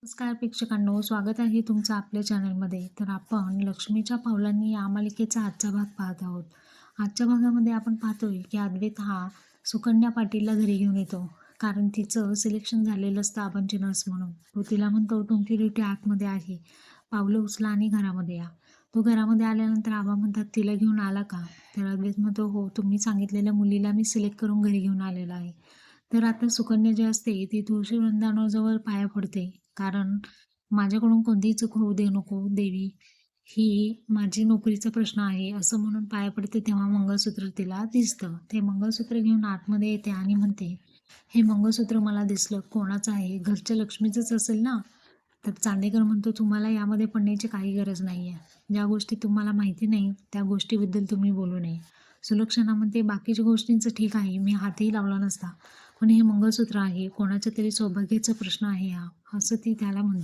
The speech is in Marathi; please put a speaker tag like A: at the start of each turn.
A: नमस्कार प्रेक्षकांनो, स्वागत आहे तुमचं आपल्या चॅनलमध्ये. तर आपण लक्ष्मीच्या पावलांनी या मालिकेचा आजचा भाग पाहत आहोत. आजच्या भागामध्ये आपण पाहतोय की अद्वैत हा सुकन्या पाटीलला घरी घेऊन येतो, कारण तिचं सिलेक्शन झालेलं असतं आबांची नर्स म्हणून. तो तिला म्हणतो, तुमची ड्युटी आतमध्ये आहे, पावलं उचला आणि घरामध्ये या. तो घरामध्ये आल्यानंतर आबा म्हणतात, तिला घेऊन आला का? तर अद्वैत म्हणतो, हो, तुम्ही सांगितलेल्या मुलीला मी सिलेक्ट करून घरी घेऊन आलेला आहे. तर आता सुकन्या जी असते ती तुळशी वृंदावनाजवळ पाया पडते, कारण माझ्याकडून कोणतीही चूक होऊ दे नको देवी, ही माझी नोकरीचा प्रश्न आहे असं म्हणून पाया पडते. तेव्हा मंगळसूत्र तिला दिसतं. ते मंगळसूत्र घेऊन आतमध्ये येते आणि म्हणते, हे मंगळसूत्र मला दिसलं, कोणाचं आहे? घरच्या लक्ष्मीचंच असेल ना? तर चांदेकर म्हणतो, तुम्हाला यामध्ये पडण्याची काही गरज नाही आहे. ज्या गोष्टी तुम्हाला माहिती नाही त्या गोष्टीबद्दल तुम्ही बोलू नये. सुलक्षणा म्हणते, बाकीच्या गोष्टींचं ठीक आहे, मी हातही लावला नसता, पण हे मंगळसूत्र आहे, कोणाच्या तरी सौभाग्याचा प्रश्न आहे हा, असं ती त्याला म्हणते.